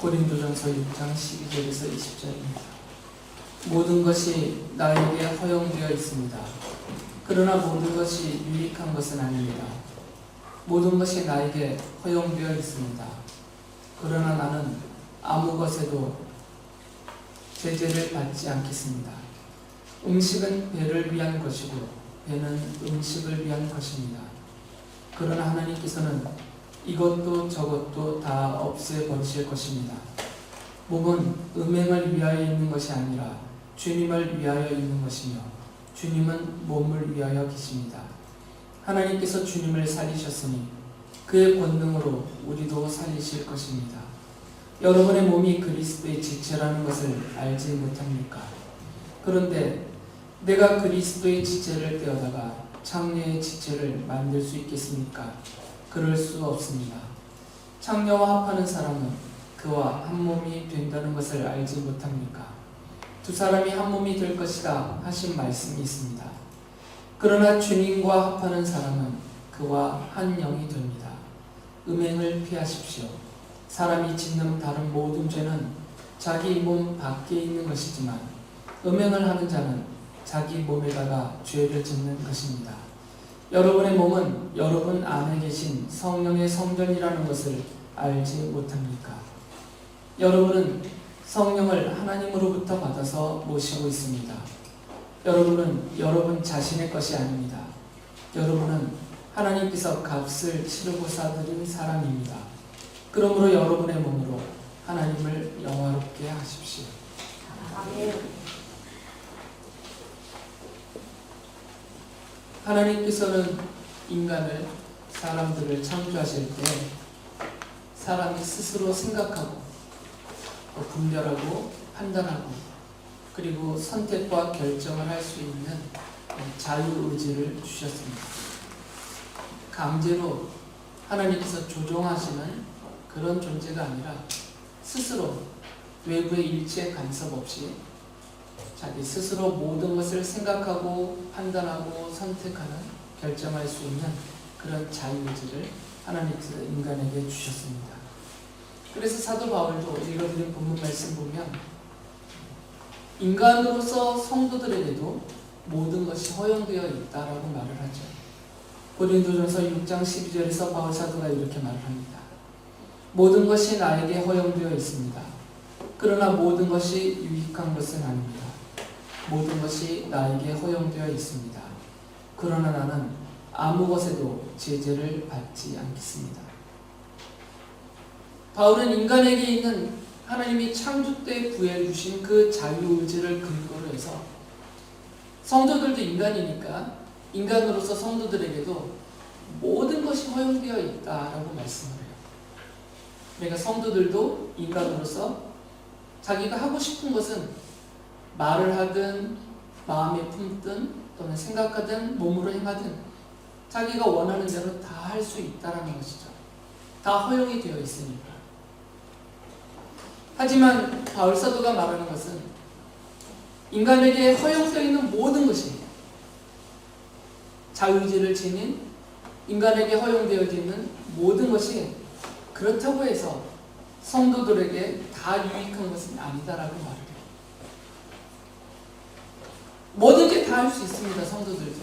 고린도전서 6장 12절에서 20절입니다. 모든 것이 나에게 허용되어 있습니다. 그러나 모든 것이 유익한 것은 아닙니다. 모든 것이 나에게 허용되어 있습니다. 그러나 나는 아무 것에도 제재를 받지 않겠습니다. 음식은 배를 위한 것이고 배는 음식을 위한 것입니다. 그러나 하나님께서는 이것도 저것도 다 없애버리실 것입니다. 몸은 음행을 위하여 있는 것이 아니라 주님을 위하여 있는 것이며 주님은 몸을 위하여 계십니다. 하나님께서 주님을 살리셨으니 그의 권능으로 우리도 살리실 것입니다. 여러분의 몸이 그리스도의 지체라는 것을 알지 못합니까? 그런데 내가 그리스도의 지체를 떼어다가 창녀의 지체를 만들 수 있겠습니까? 그럴 수 없습니다. 창녀와 합하는 사람은 그와 한 몸이 된다는 것을 알지 못합니까? 두 사람이 한 몸이 될 것이다 하신 말씀이 있습니다. 그러나 주님과 합하는 사람은 그와 한 영이 됩니다. 음행을 피하십시오. 사람이 짓는 다른 모든 죄는 자기 몸 밖에 있는 것이지만 음행을 하는 자는 자기 몸에다가 죄를 짓는 것입니다. 여러분의 몸은 여러분 안에 계신 성령의 성전이라는 것을 알지 못합니까? 여러분은 성령을 하나님으로부터 받아서 모시고 있습니다. 여러분은 여러분 자신의 것이 아닙니다. 여러분은 하나님께서 값을 치르고 사들인 사람입니다. 그러므로 여러분의 몸으로 하나님을 영화롭게 하십시오. 아멘. 하나님께서는 인간을, 사람들을 창조하실 때 사람이 스스로 생각하고 분별하고 판단하고 그리고 선택과 결정을 할 수 있는 자유의지를 주셨습니다. 강제로 하나님께서 조종하시는 그런 존재가 아니라 스스로 외부의 일체 간섭 없이 자기 스스로 모든 것을 생각하고 판단하고 선택하는 결정할 수 있는 그런 자유의지를 하나님께서 인간에게 주셨습니다. 그래서 사도 바울도 읽어드린 본문 말씀 보면 인간으로서 성도들에게도 모든 것이 허용되어 있다라고 말을 하죠. 고린도전서 6장 12절에서 바울 사도가 이렇게 말을 합니다. 모든 것이 나에게 허용되어 있습니다. 그러나 모든 것이 유익한 것은 아닙니다. 모든 것이 나에게 허용되어 있습니다. 그러나 나는 아무 것에도 제재를 받지 않겠습니다. 바울은 인간에게 있는 하나님이 창조 때 부여해 주신 그 자유의지를 근거로 해서 성도들도 인간이니까 인간으로서 성도들에게도 모든 것이 허용되어 있다라고 말씀을 해요. 그러니까 성도들도 인간으로서 자기가 하고 싶은 것은 말을 하든 마음에 품든 또는 생각하든 몸으로 행하든 자기가 원하는 대로 다 할 수 있다라는 것이죠. 다 허용이 되어 있으니까. 하지만 바울 사도가 말하는 것은 인간에게 허용되어 있는 모든 것이 자유의지를 지닌 인간에게 허용되어 있는 모든 것이 그렇다고 해서 성도들에게 다 유익한 것은 아니다라고 말을 해요. 뭐든지 다 할 수 있습니다. 성도들도.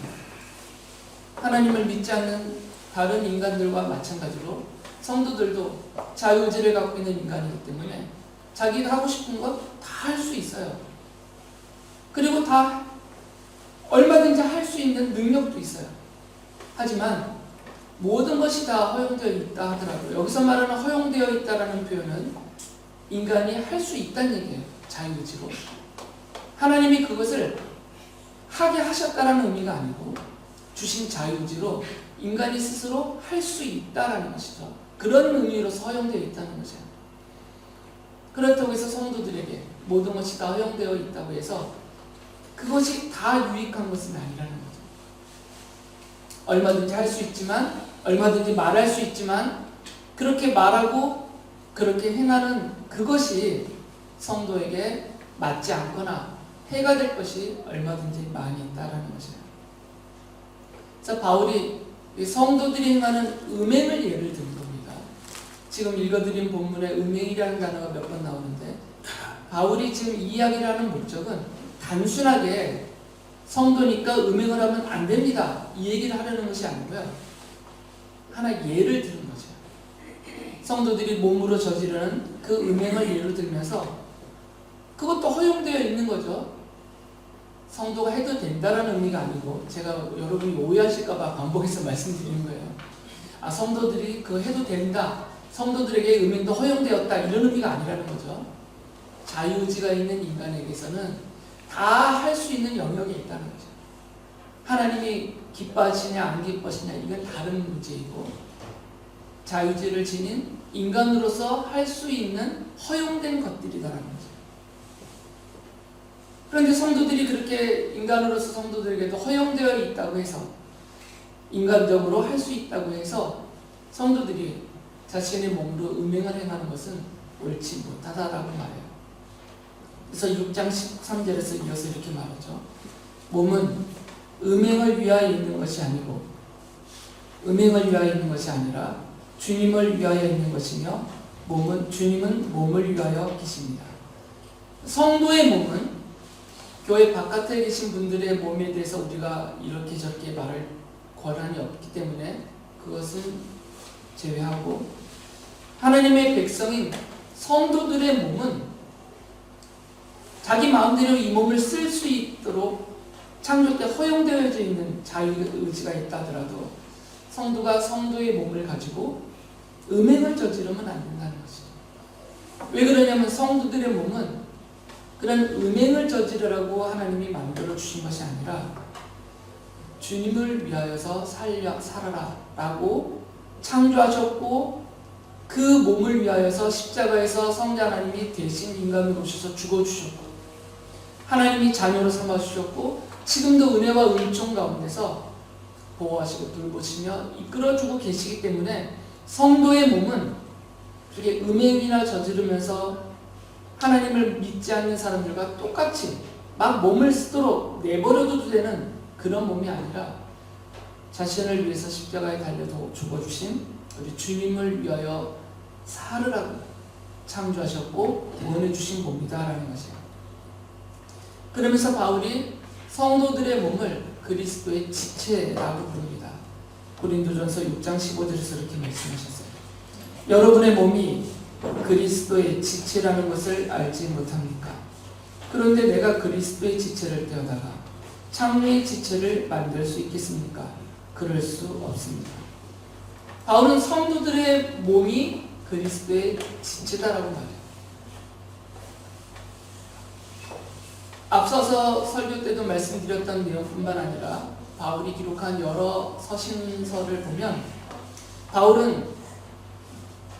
하나님을 믿지 않는 다른 인간들과 마찬가지로 성도들도 자유의지를 갖고 있는 인간이기 때문에 자기가 하고 싶은 것 다 할 수 있어요. 그리고 다 얼마든지 할 수 있는 능력도 있어요. 하지만 모든 것이 다 허용되어 있다 하더라고요. 여기서 말하는 허용되어 있다라는 표현은 인간이 할 수 있다는 얘기예요. 자유의지로. 하나님이 그것을 하게 하셨다라는 의미가 아니고 주신 자유의지로 인간이 스스로 할 수 있다라는 것이죠. 그런 의미로서 허용되어 있다는 거죠. 그렇다고 해서 성도들에게 모든 것이 다 허용되어 있다고 해서 그것이 다 유익한 것은 아니라는 거죠. 얼마든지 할 수 있지만 얼마든지 말할 수 있지만 그렇게 말하고 그렇게 행하는 그것이 성도에게 맞지 않거나 해가 될 것이 얼마든지 많이 있다라는 것이에요. 그래서 바울이 성도들이 행하는 음행을 예를 든 겁니다. 지금 읽어드린 본문에 음행이라는 단어가 몇 번 나오는데 바울이 지금 이 이야기를 하는 목적은 단순하게 성도니까 음행을 하면 안 됩니다 이 얘기를 하려는 것이 아니고요. 하나 예를 드는 거죠. 성도들이 몸으로 저지르는 그 음행을 예로 들면서 그것도 허용되어 있는 거죠. 성도가 해도 된다라는 의미가 아니고 제가 여러분이 오해하실까봐 반복해서 말씀드리는 거예요. 아 성도들이 그거 해도 된다. 성도들에게 음행도 허용되었다 이런 의미가 아니라는 거죠. 자유의지가 있는 인간에게서는 다 할 수 있는 영역이 있다는 거죠. 하나님이 기뻐하시냐 안 기뻐하시냐 이건 다른 문제이고 자유의지를 지닌 인간으로서 할 수 있는 허용된 것들이다라는 거죠. 그런데 성도들이 그렇게 인간으로서 성도들에게도 허용되어 있다고 해서 인간적으로 할 수 있다고 해서 성도들이 자신의 몸으로 음행을 행하는 것은 옳지 못하다라고 말해요. 그래서 6장 13절에서 이어서 이렇게 말하죠. 몸은 음행을 위하여 있는 것이 아니고 음행을 위하여 있는 것이 아니라 주님을 위하여 있는 것이며 주님은 몸을 위하여 계십니다. 성도의 몸은 교회 바깥에 계신 분들의 몸에 대해서 우리가 이렇게 저렇게 말할 권한이 없기 때문에 그것은 제외하고 하나님의 백성인 성도들의 몸은 자기 마음대로 이 몸을 쓸 수 있도록 창조 때 허용되어져 있는 자유의지가 있다 하더라도 성도가 성도의 몸을 가지고 음행을 저지르면 안 된다는 것이죠. 왜 그러냐면 성도들의 몸은 그런 음행을 저지르라고 하나님이 만들어 주신 것이 아니라 주님을 위하여서 살아라 라고 창조하셨고 그 몸을 위하여서 십자가에서 성자 하나님이 대신 인간으로 오셔서 죽어주셨고 하나님이 자녀로 삼아주셨고 지금도 은혜와 은총 가운데서 보호하시고 돌보시며 이끌어주고 계시기 때문에 성도의 몸은 그렇게 음행이나 저지르면서 하나님을 믿지 않는 사람들과 똑같이 막 몸을 쓰도록 내버려둬도 되는 그런 몸이 아니라 자신을 위해서 십자가에 달려 죽어주신 우리 주님을 위하여 살으라고 창조하셨고 구원해주신 몸이다라는 것이에요. 그러면서 바울이 성도들의 몸을 그리스도의 지체라고 부릅니다. 고린도전서 6장 15절에서 이렇게 말씀하셨어요. 여러분의 몸이 그리스도의 지체라는 것을 알지 못합니까? 그런데 내가 그리스도의 지체를 떼어다가 창조의 지체를 만들 수 있겠습니까? 그럴 수 없습니다. 바울은 성도들의 몸이 그리스도의 지체다라고 말해요. 앞서서 설교 때도 말씀드렸던 내용뿐만 아니라 바울이 기록한 여러 서신서를 보면 바울은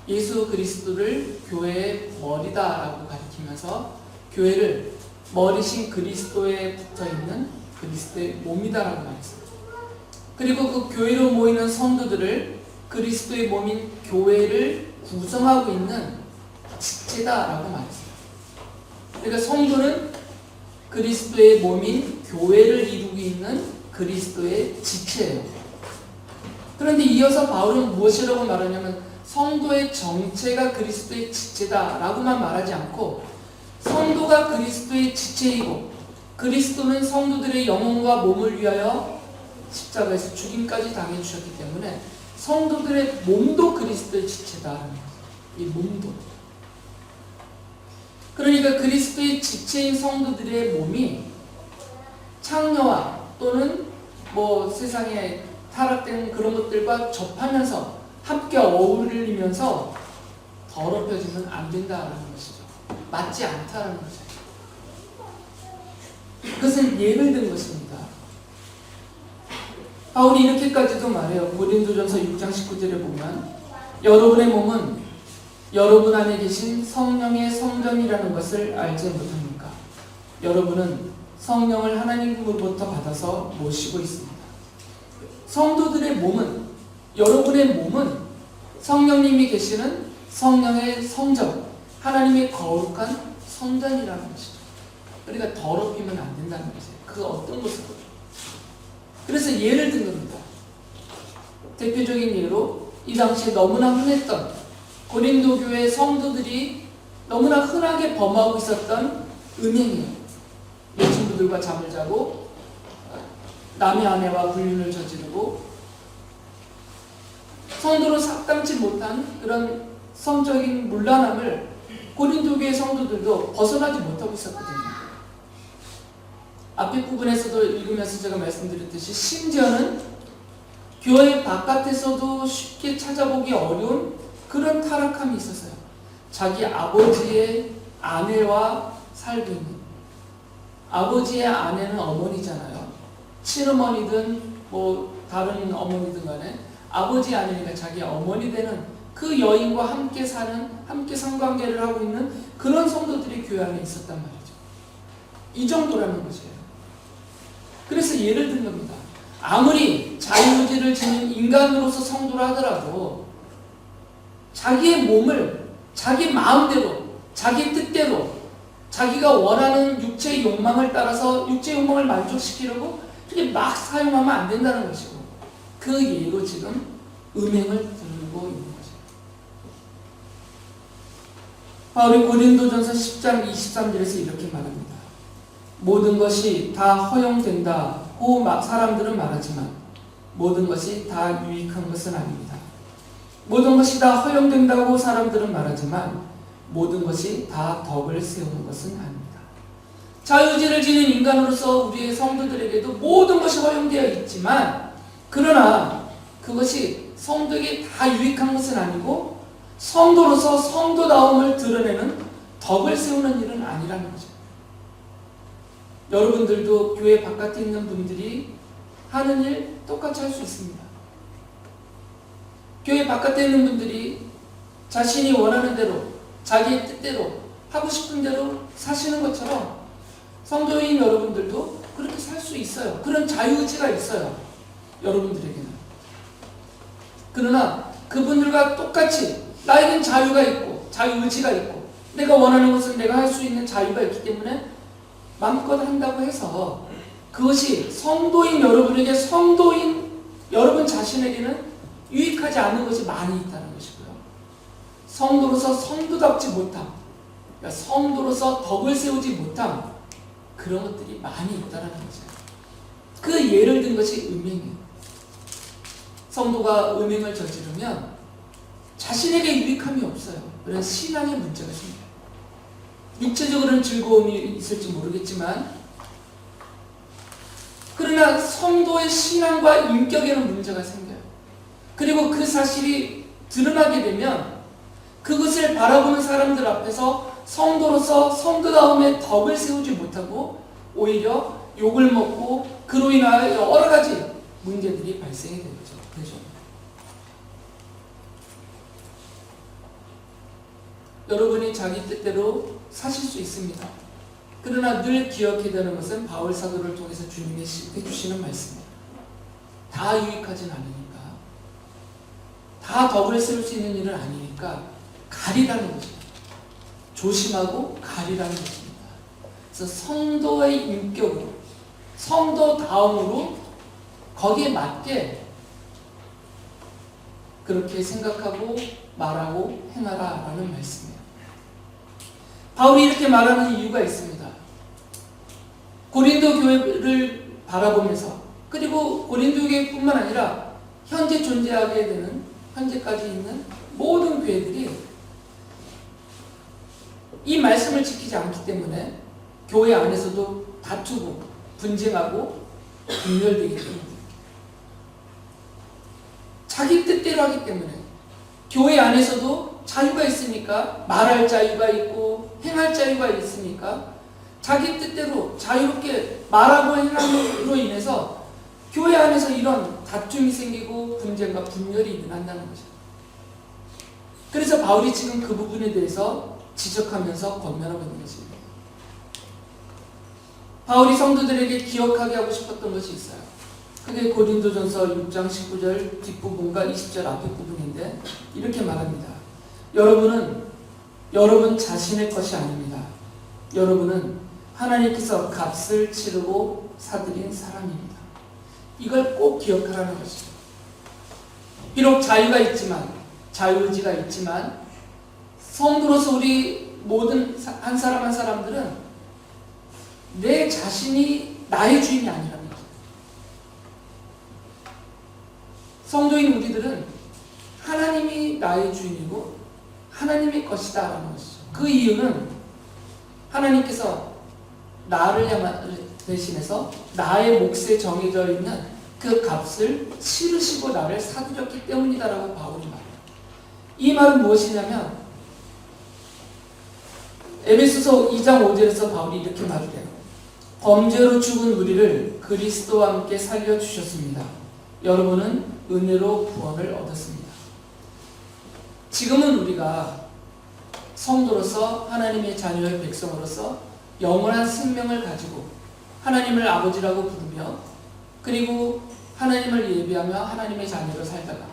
예수 그리스도를 교회의 머리다라고 가리키면서 교회를 머리신 그리스도에 붙어있는 그리스도의 몸이다라고 말했어요. 그리고 그 교회로 모이는 성도들을 그리스도의 몸인 교회를 구성하고 있는 지체다라고 말했어요. 그러니까 성도는 그리스도의 몸인 교회를 이루고 있는 그리스도의 지체예요. 그런데 이어서 바울은 무엇이라고 말하냐면 성도의 정체가 그리스도의 지체다라고만 말하지 않고 성도가 그리스도의 지체이고 그리스도는 성도들의 영혼과 몸을 위하여 십자가에서 죽임까지 당해주셨기 때문에 성도들의 몸도 그리스도의 지체다라는 거예요. 이 몸도. 그러니까 그리스도의 지체인 성도들의 몸이 창녀와 또는 세상에 타락된 그런 것들과 접하면서 함께 어울리면서 더럽혀지면 안 된다라는 것이죠. 맞지 않다라는 거죠. 그것은 예를 든 것입니다. 바울이 이렇게까지도 말해요. 고린도전서 6장 19절에 보면 여러분의 몸은 여러분 안에 계신 성령의 성전이라는 것을 알지 못합니까? 여러분은 성령을 하나님으로부터 받아서 모시고 있습니다. 성도들의 몸은 여러분의 몸은 성령님이 계시는 성령의 성전, 하나님의 거룩한 성전이라는 것이죠. 그러니까 더럽히면 안 된다는 거죠. 그 어떤 것으로. 그래서 예를 든 겁니다. 대표적인 예로 이 당시에 너무나 흔했던 고린도 교회 성도들이 너무나 흔하게 범하고 있었던 음행이에요. 여친구들과 잠을 자고 남의 아내와 불륜을 저지르고 성도로 삭감치 못한 그런 성적인 문란함을 고린도 교회 성도들도 벗어나지 못하고 있었거든요. 앞에 부분에서도 읽으면서 제가 말씀드렸듯이 심지어는 교회 바깥에서도 쉽게 찾아보기 어려운 그런 타락함이 있었어요. 자기 아버지의 아내와 살고 있는, 아버지의 아내는 어머니잖아요. 친어머니든 뭐 다른 어머니든 간에 아버지 아내니까 자기 어머니 되는 그 여인과 함께 사는, 함께 성관계를 하고 있는 그런 성도들이 교회 안에 있었단 말이죠. 이 정도라는 것이에요. 그래서 예를 든 겁니다. 아무리 자유의지를 지닌 인간으로서 성도를 하더라도 자기의 몸을 자기 마음대로, 자기 뜻대로, 자기가 원하는 육체의 욕망을 따라서 육체의 욕망을 만족시키려고 그렇게 막 사용하면 안 된다는 것이고, 그 예로 지금 음행을 들고 있는 거죠. 바울이 고린도전서 10장 23절에서 이렇게 말합니다. 모든 것이 다 허용된다고 사람들은 말하지만 모든 것이 다 유익한 것은 아닙니다. 모든 것이 다 허용된다고 사람들은 말하지만 모든 것이 다 덕을 세우는 것은 아닙니다. 자유의지를 지닌 인간으로서 우리의 성도들에게도 모든 것이 허용되어 있지만, 그러나 그것이 성도에게 다 유익한 것은 아니고 성도로서 성도다움을 드러내는 덕을 세우는 일은 아니라는 거죠. 여러분들도 교회 바깥에 있는 분들이 하는 일 똑같이 할 수 있습니다. 교회 바깥에 있는 분들이 자신이 원하는 대로, 자기의 뜻대로, 하고 싶은 대로 사시는 것처럼 성도인 여러분들도 그렇게 살 수 있어요. 그런 자유의지가 있어요. 여러분들에게는. 그러나 그분들과 똑같이 나에겐 자유가 있고 자유의지가 있고 내가 원하는 것은 내가 할 수 있는 자유가 있기 때문에 마음껏 한다고 해서 그것이 성도인 여러분에게, 성도인 여러분 자신에게는 유익하지 않은 것이 많이 있다는 것이고요. 성도로서 성도답지 못함, 그러니까 성도로서 덕을 세우지 못함, 그런 것들이 많이 있다는 거죠. 그 예를 든 것이 음행이에요. 성도가 음행을 저지르면 자신에게 유익함이 없어요. 그런 신앙의 문제가 생겨요. 육체적으로는 즐거움이 있을지 모르겠지만, 그러나 성도의 신앙과 인격에는 문제가 생겨요. 그리고 그 사실이 드러나게 되면 그것을 바라보는 사람들 앞에서 성도로서 성도다움의 덕을 세우지 못하고 오히려 욕을 먹고 그로 인하여 여러 가지 문제들이 발생이 되죠. 여러분이 자기 뜻대로 사실 수 있습니다. 그러나 늘 기억해야 되는 것은 바울 사도를 통해서 주님이 해주시는 말씀이에요. 다 유익하진 않으니까, 다 덕을 세울 수 있는 일은 아니니까 가리라는 거죠. 조심하고 가리라는 것입니다. 그래서 성도의 인격으로, 성도다움으로 거기에 맞게 그렇게 생각하고 말하고 행하라라는 말씀이에요. 바울이 이렇게 말하는 이유가 있습니다. 고린도 교회를 바라보면서, 그리고 고린도 교회뿐만 아니라 현재 존재하게 되는, 현재까지 있는 모든 교회들이 이 말씀을 지키지 않기 때문에 교회 안에서도 다투고 분쟁하고 분열되기 때문에, 자기 뜻대로 하기 때문에, 교회 안에서도 자유가 있으니까, 말할 자유가 있고 행할 자유가 있으니까 자기 뜻대로 자유롭게 말하고 행함으로 인해서 교회 안에서 이런 다툼이 생기고 분쟁과 분열이 일어난다는 거죠. 그래서 바울이 지금 그 부분에 대해서 지적하면서 권면하고 있는 것입니다. 바울이 성도들에게 기억하게 하고 싶었던 것이 있어요. 그게 고린도전서 6장 19절 뒷부분과 20절 앞에 부분인데 이렇게 말합니다. 여러분은 여러분 자신의 것이 아닙니다. 여러분은 하나님께서 값을 치르고 사들인 사람입니다. 이걸 꼭 기억하라는 것입니다. 비록 자유가 있지만, 자유의지가 있지만 성도로서 우리 모든 한 사람 한 사람들은 내 자신이 나의 주인이 아니라는 거죠. 성도인 우리들은 하나님이 나의 주인이고 하나님의 것이다 라는 것이죠. 그 이유는 하나님께서 나를 대신해서 나의 몫에 정해져 있는 그 값을 치르시고 나를 사드렸기 때문이다라고 바울이 말해요. 이 말은 무엇이냐면 에베소서 2장 5절에서 바울이 이렇게 말해요. 범죄로 죽은 우리를 그리스도와 함께 살려주셨습니다. 여러분은 은혜로 구원을 얻었습니다. 지금은 우리가 성도로서 하나님의 자녀의 백성으로서 영원한 생명을 가지고 하나님을 아버지라고 부르며 그리고 하나님을 예배하며 하나님의 자녀로 살다가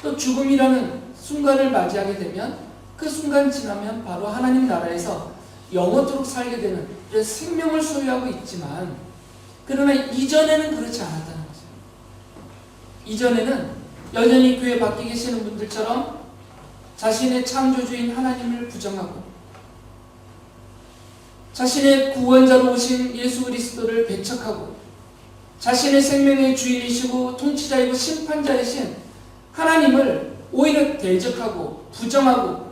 또 죽음이라는 순간을 맞이하게 되면 그 순간 지나면 바로 하나님 나라에서 영원토록 살게 되는 이런 생명을 소유하고 있지만 그러나 이전에는 그렇지 않았다는 거죠. 이전에는 여전히 교회 밖에 계시는 분들처럼 자신의 창조주인 하나님을 부정하고 자신의 구원자로 오신 예수 그리스도를 배척하고 자신의 생명의 주인이시고 통치자이고 심판자이신 하나님을 오히려 대적하고 부정하고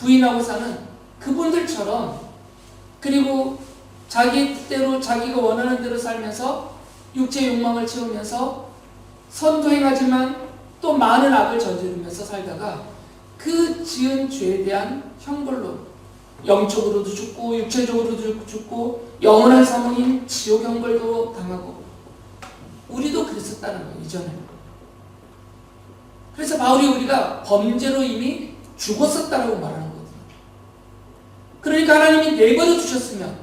부인하고 사는 그분들처럼 그리고 자기 뜻대로 자기가 원하는 대로 살면서 육체의 욕망을 채우면서 선도 행하지만 또 많은 악을 저지르면서 살다가 그 지은 죄에 대한 형벌로 영적으로도 죽고 육체적으로도 죽고 영원한 사망인 지옥 형벌도 당하고 우리도 그랬었다는 거예요. 이전에. 그래서 바울이 우리가 범죄로 이미 죽었었다라고 말하는 거거든요. 그러니까 하나님이 내버려 두셨으면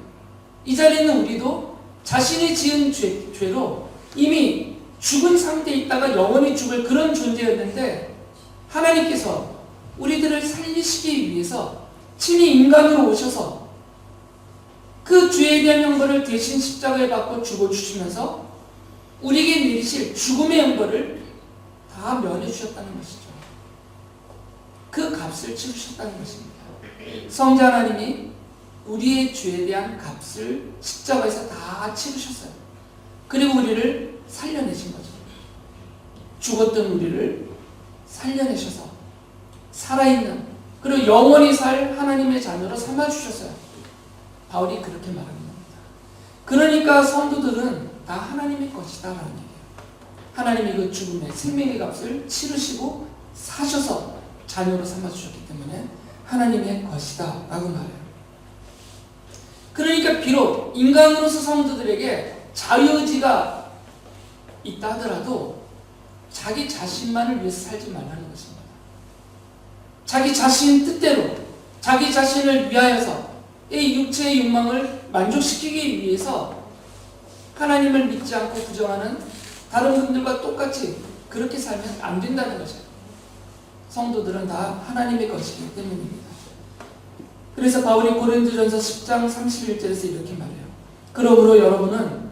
이 자리에 있는 우리도 자신이 지은 죄로 이미 죽은 상태에 있다가 영원히 죽을 그런 존재였는데 하나님께서 우리들을 살리시기 위해서 친히 인간으로 오셔서 그 죄에 대한 형벌을 대신 십자가에 받고 죽어주시면서 우리에게 내리실 죽음의 형벌을 다 면해주셨다는 것이죠. 그 값을 치르셨다는 것입니다. 성자 하나님이 우리의 죄에 대한 값을 십자가에서 다 치르셨어요. 그리고 우리를 살려내신 거죠. 죽었던 우리를 살려내셔서 살아있는 그리고 영원히 살 하나님의 자녀로 삼아주셨어요. 바울이 그렇게 말하는 겁니다. 그러니까 성도들은 다 하나님의 것이다 라는 얘기예요. 하나님이 그 죽음의 생명의 값을 치르시고 사셔서 자녀로 삼아주셨기 때문에 하나님의 것이다 라고 말해요. 그러니까 비록 인간으로서 성도들에게 자유의지가 있다 하더라도 자기 자신만을 위해서 살지 말라는 것입니다. 자기 자신 뜻대로 자기 자신을 위하여서 이 육체의 욕망을 만족시키기 위해서 하나님을 믿지 않고 부정하는 다른 분들과 똑같이 그렇게 살면 안 된다는 거죠. 성도들은 다 하나님의 것이기 때문입니다. 그래서 바울이 고린도전서 10장 31절에서 이렇게 말해요. 그러므로 여러분은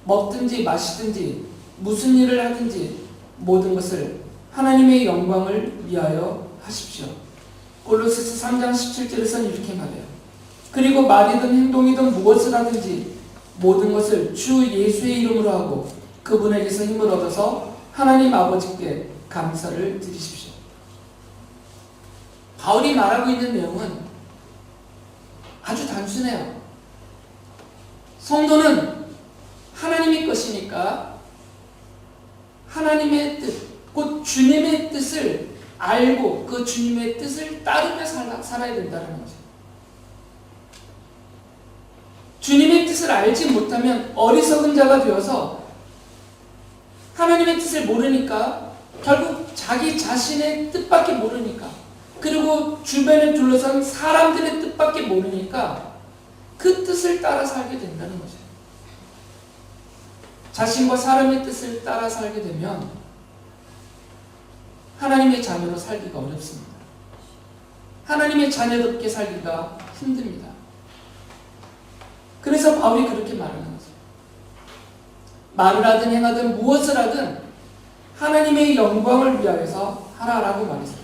먹든지 마시든지 무슨 일을 하든지 모든 것을 하나님의 영광을 위하여 하십시오. 골로새서 3장 17절에서는 이렇게 말해요. 그리고 말이든 행동이든 무엇을 하든지 모든 것을 주 예수의 이름으로 하고 그분에게서 힘을 얻어서 하나님 아버지께 감사를 드리십시오. 바울이 말하고 있는 내용은 아주 단순해요. 성도는 하나님의 것이니까 하나님의 뜻, 곧 주님의 뜻을 알고 그 주님의 뜻을 따르며 살아야 된다는 거죠. 주님의 뜻을 알지 못하면 어리석은 자가 되어서 하나님의 뜻을 모르니까 결국 자기 자신의 뜻밖에 모르니까 그리고 주변에 둘러싼 사람들의 뜻밖에 모르니까 그 뜻을 따라 살게 된다는 거죠. 자신과 사람의 뜻을 따라 살게 되면 하나님의 자녀로 살기가 어렵습니다. 하나님의 자녀답게 살기가 힘듭니다. 그래서 바울이 그렇게 말하는 거죠. 말을 하든 행하든 무엇을 하든 하나님의 영광을 위하여서 하라라고 말했어요.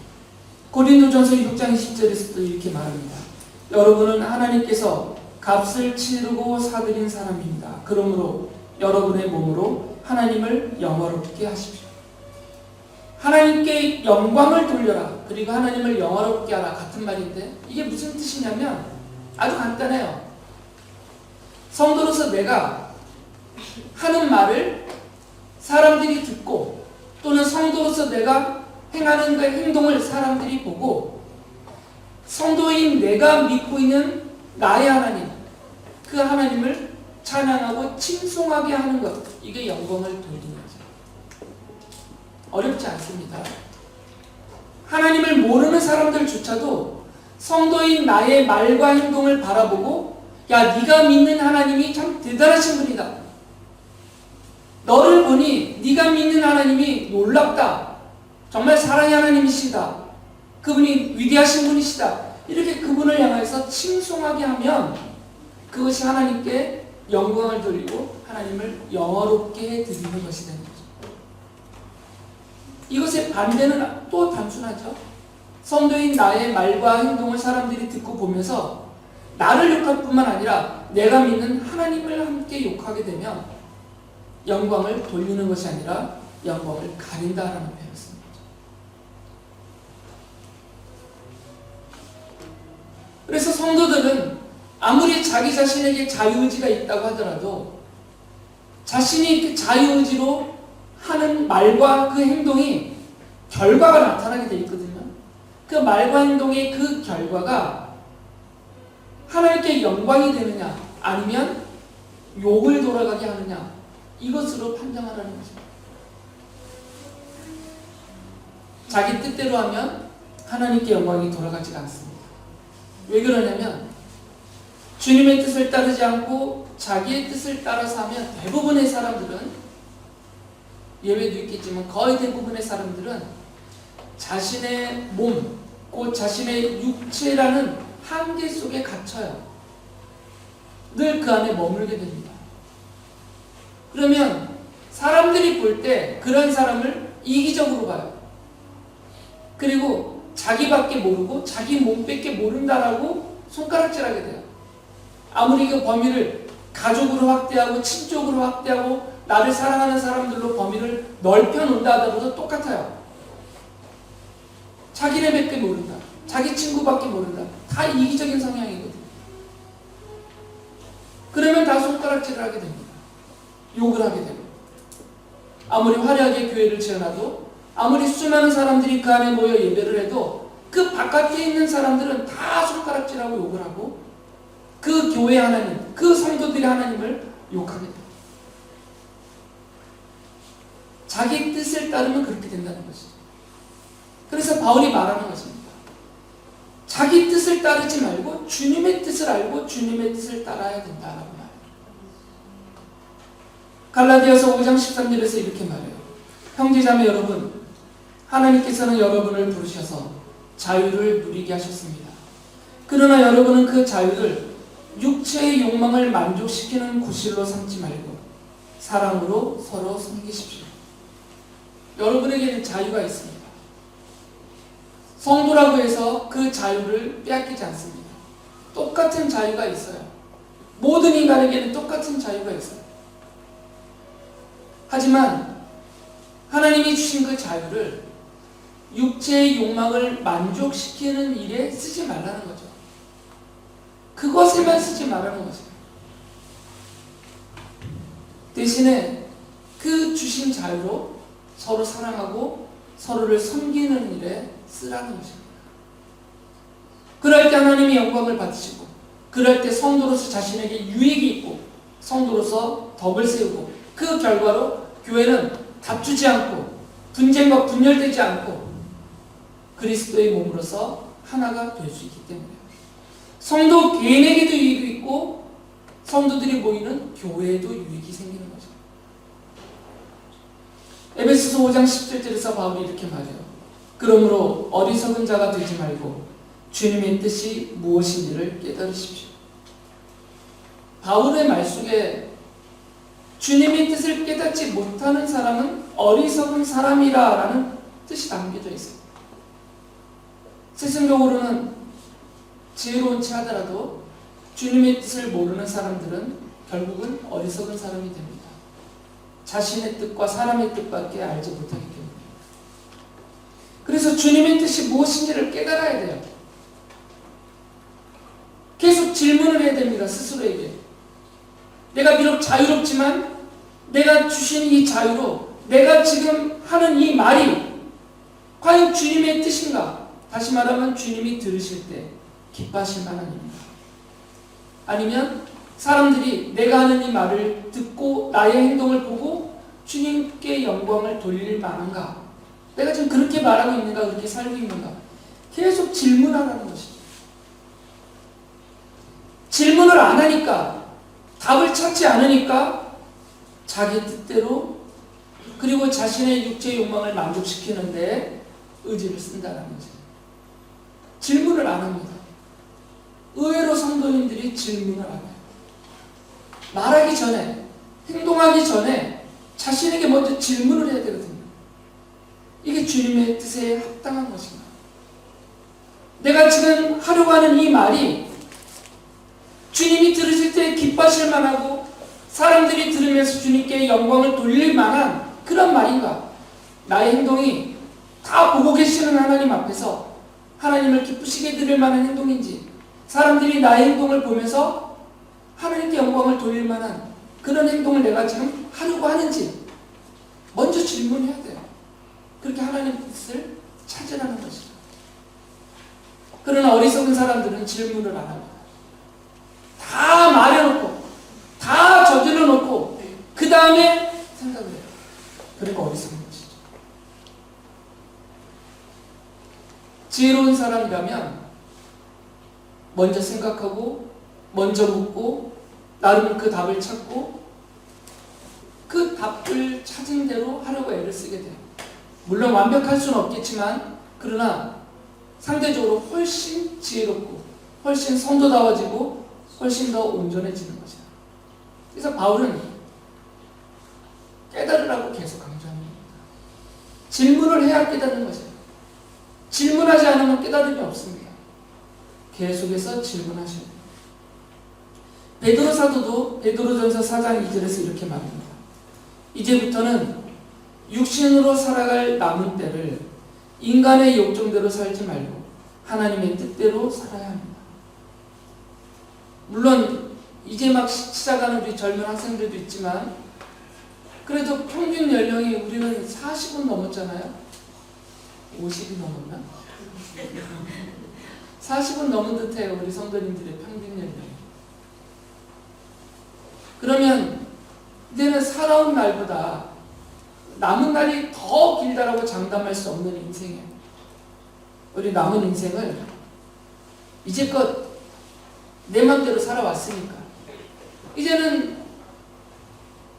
고린도전서 6장 20절에서도 이렇게 말합니다. 여러분은 하나님께서 값을 치르고 사들인 사람입니다. 그러므로 여러분의 몸으로 하나님을 영화롭게 하십시오. 하나님께 영광을 돌려라. 그리고 하나님을 영화롭게 하라. 같은 말인데 이게 무슨 뜻이냐면 아주 간단해요. 성도로서 내가 하는 말을 사람들이 듣고 또는 성도로서 내가 행하는 그 행동을 사람들이 보고 성도인 내가 믿고 있는 나의 하나님, 그 하나님을 찬양하고 칭송하게 하는 것, 이게 영광을 돌리는 거죠. 어렵지 않습니다. 하나님을 모르는 사람들조차도 성도인 나의 말과 행동을 바라보고 야, 네가 믿는 하나님이 참 대단하신 분이다. 너를 보니 네가 믿는 하나님이 놀랍다. 정말 사랑의 하나님이시다. 그분이 위대하신 분이시다. 이렇게 그분을 향해서 칭송하게 하면 그것이 하나님께 영광을 돌리고 하나님을 영화롭게 드리는 것이 되는 거죠. 이것의 반대는 또 단순하죠. 성도인 나의 말과 행동을 사람들이 듣고 보면서 나를 욕할 뿐만 아니라 내가 믿는 하나님을 함께 욕하게 되면 영광을 돌리는 것이 아니라 영광을 가린다라는 표현이었습니다. 그래서 성도들은 아무리 자기 자신에게 자유의지가 있다고 하더라도 자신이 그 자유의지로 하는 말과 그 행동이 결과가 나타나게 되어 있거든요. 그 말과 행동의 그 결과가 하나님께 영광이 되느냐 아니면 욕을 돌아가게 하느냐 이것으로 판정하라는 거죠. 자기 뜻대로 하면 하나님께 영광이 돌아가지가 않습니다. 왜 그러냐면 주님의 뜻을 따르지 않고 자기의 뜻을 따라서 하면 대부분의 사람들은, 예외도 있겠지만 거의 대부분의 사람들은 자신의 몸, 곧 자신의 육체라는 한계 속에 갇혀요. 늘 그 안에 머물게 됩니다. 그러면 사람들이 볼 때 그런 사람을 이기적으로 봐요. 그리고 자기밖에 모르고 자기 몸밖에 모른다라고 손가락질하게 돼요. 아무리 그 범위를 가족으로 확대하고 친족으로 확대하고 나를 사랑하는 사람들로 범위를 넓혀놓는다 하더라도 똑같아요. 자기네밖에 모른다. 자기 친구밖에 모른다. 다 이기적인 성향이거든요. 그러면 다 손가락질을 하게 됩니다. 욕을 하게 되고 아무리 화려하게 교회를 지어놔도 아무리 수많은 사람들이 그 안에 모여 예배를 해도 그 바깥에 있는 사람들은 다 손가락질하고 욕을 하고 그 교회 하나님, 그 성도들의 하나님을 욕하게 돼요. 자기 뜻을 따르면 그렇게 된다는 것이죠. 그래서 바울이 말하는 것입니다. 자기 뜻을 따르지 말고 주님의 뜻을 알고 주님의 뜻을 따라야 된다라고 말해요. 갈라디아서 5장 13절에서 이렇게 말해요. 형제자매 여러분, 하나님께서는 여러분을 부르셔서 자유를 누리게 하셨습니다. 그러나 여러분은 그 자유를 육체의 욕망을 만족시키는 구실로 삼지 말고 사랑으로 서로 섬기십시오. 여러분에게는 자유가 있습니다. 성도라고 해서 그 자유를 빼앗기지 않습니다. 똑같은 자유가 있어요. 모든 인간에게는 똑같은 자유가 있어요. 하지만 하나님이 주신 그 자유를 육체의 욕망을 만족시키는 일에 쓰지 말라는 거죠. 그것에만 쓰지 말라는 거죠. 대신에 그 주신 자유로 서로 사랑하고 서로를 섬기는 일에 쓰라는 것입니다. 그럴 때 하나님이 영광을 받으시고 그럴 때 성도로서 자신에게 유익이 있고 성도로서 덕을 세우고 그 결과로 교회는 다투지 않고 분쟁과 분열되지 않고 그리스도의 몸으로서 하나가 될 수 있기 때문에 성도 개인에게도 유익이 있고 성도들이 모이는 교회에도 유익이 생기는 거죠. 에베소서 5장 17절에서 바울이 이렇게 말해요. 그러므로 어리석은 자가 되지 말고 주님의 뜻이 무엇인지를 깨달으십시오. 바울의 말 속에 주님의 뜻을 깨닫지 못하는 사람은 어리석은 사람이라는 뜻이 담겨져 있습니다. 세상적으로는 지혜로운 체 하더라도 주님의 뜻을 모르는 사람들은 결국은 어리석은 사람이 됩니다. 자신의 뜻과 사람의 뜻밖에 알지 못하기 때문에. 그래서 주님의 뜻이 무엇인지를 깨달아야 돼요. 계속 질문을 해야 됩니다. 스스로에게. 내가 비록 자유롭지만 내가 주신 이 자유로 내가 지금 하는 이 말이 과연 주님의 뜻인가? 다시 말하면 주님이 들으실 때 기뻐하실 만한 일인가? 아니면 사람들이 내가 하는 이 말을 듣고 나의 행동을 보고 주님께 영광을 돌릴 만한가? 내가 지금 그렇게 말하고 있는가? 그렇게 살고 있는가? 계속 질문하라는 것이죠. 질문을 안 하니까, 답을 찾지 않으니까 자기 뜻대로 그리고 자신의 육체의 욕망을 만족시키는데 의지를 쓴다는 거죠. 질문을 안 합니다. 의외로 성도님들이 질문을 안 해요. 말하기 전에, 행동하기 전에 자신에게 먼저 질문을 해야 되거든요. 이게 주님의 뜻에 합당한 것인가? 내가 지금 하려고 하는 이 말이 주님이 들으실 때 기뻐하실 만하고 사람들이 들으면서 주님께 영광을 돌릴 만한 그런 말인가? 나의 행동이 다 보고 계시는 하나님 앞에서 하나님을 기쁘시게 드릴 만한 행동인지, 사람들이 나의 행동을 보면서 하나님께 영광을 돌릴 만한 그런 행동을 내가 지금 하려고 하는지 먼저 질문해야 돼요. 그렇게 하나님의 뜻을 찾으라는 것이죠. 그러나 어리석은 사람들은 질문을 안 합니다. 다 말해놓고 다 저질러놓고 그 다음에 생각을 해요. 그러니까 어리석은 것이죠. 지혜로운 사람이라면 먼저 생각하고 먼저 묻고 나름 그 답을 찾고 그 답을 찾은 대로 하려고 애를 쓰게 돼요. 물론 완벽할 수는 없겠지만 그러나 상대적으로 훨씬 지혜롭고 훨씬 성도다워지고 훨씬 더 온전해지는 거죠. 그래서 바울은 깨달으라고 계속 강조합니다. 질문을 해야 깨닫는 거죠. 질문하지 않으면 깨달음이 없습니다. 계속해서 질문하셔야 돼요. 베드로 사도도 베드로전서 4장 2절에서 이렇게 말합니다. 이제부터는 육신으로 살아갈 남은 때를 인간의 욕정대로 살지 말고 하나님의 뜻대로 살아야 합니다. 물론 이제 막 시작하는 우리 젊은 학생들도 있지만 그래도 평균 연령이 우리는 40은 넘었잖아요. 50이 넘었나? 40은 넘은 듯해요. 우리 성도님들의 평균 연령이. 그러면 이제는 살아온 날보다 남은 날이 더 길다라고 장담할 수 없는 인생이에요. 우리 남은 인생을 이제껏 내 맘대로 살아왔으니까 이제는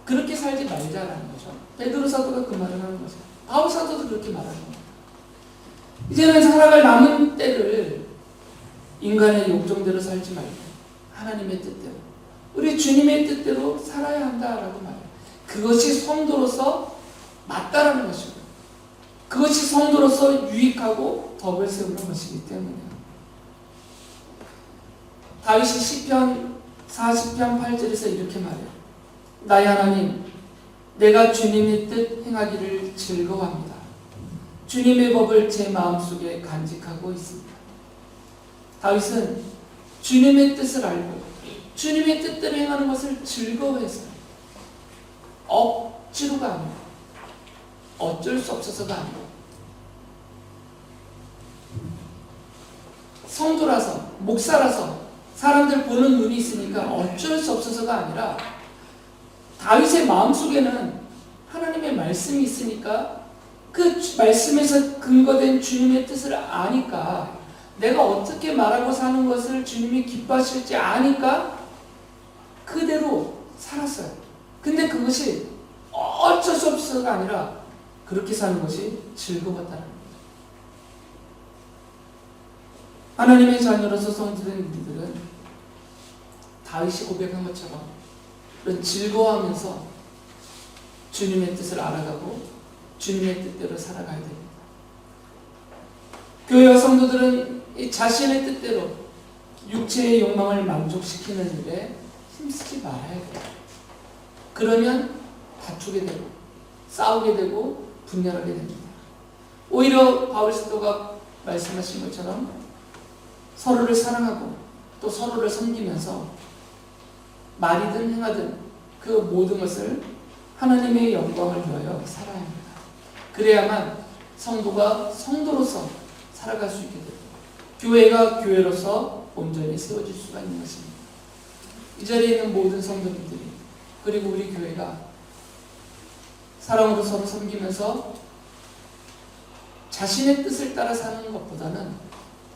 그렇게 살지 말자라는 거죠. 베드로 사도가 그 말을 하는 거죠. 바울 사도도 그렇게 말하는 겁니다. 이제는 살아갈 남은 때를 인간의 욕정대로 살지 말고 하나님의 뜻대로 우리 주님의 뜻대로 살아야 한다라고 말해요. 그것이 성도로서 맞다라는 것이고 그것이 성도로서 유익하고 덕을 세우는 것이기 때문이에요. 다윗이 시편 40편 8절에서 이렇게 말해요. 나의 하나님, 내가 주님의 뜻 행하기를 즐거워합니다. 주님의 법을 제 마음속에 간직하고 있습니다. 다윗은 주님의 뜻을 알고 주님의 뜻대로 행하는 것을 즐거워했어요. 억지로가 아니고 어쩔 수 없어서가 아니고 성도라서 목사라서 사람들 보는 눈이 있으니까 어쩔 수 없어서가 아니라 다윗의 마음속에는 하나님의 말씀이 있으니까 그 말씀에서 근거된 주님의 뜻을 아니까 내가 어떻게 말하고 사는 것을 주님이 기뻐하실지 아니까 그대로 살았어요. 근데 그것이 어쩔 수 없어서가 아니라 그렇게 사는 것이 즐거웠다는 거예요. 하나님의 자녀로서 성도된 우리들은 다윗이 고백한 것처럼 그런 즐거워하면서 주님의 뜻을 알아가고 주님의 뜻대로 살아가야 됩니다. 교회와 성도들은 이 자신의 뜻대로 육체의 욕망을 만족시키는 일에 힘쓰지 말아야 돼요. 그러면 다투게 되고 싸우게 되고 분열하게 됩니다. 오히려 바울 사도가 말씀하신 것처럼 서로를 사랑하고 또 서로를 섬기면서 말이든 행하든 그 모든 것을 하나님의 영광을 위하여 살아야 합니다. 그래야만 성도가 성도로서 살아갈 수 있게 되고 교회가 교회로서 온전히 세워질 수가 있는 것입니다. 이 자리에 있는 모든 성도님들이 그리고 우리 교회가 사랑으로 서로 섬기면서 자신의 뜻을 따라 사는 것보다는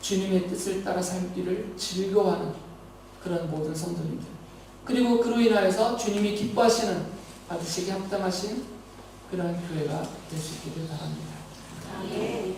주님의 뜻을 따라 살기를 즐거워하는 그런 모든 성도님들, 그리고 그로 인하여서 주님이 기뻐하시는 받으시기 합당하신 그런 교회가 될 수 있기를 바랍니다. 아멘.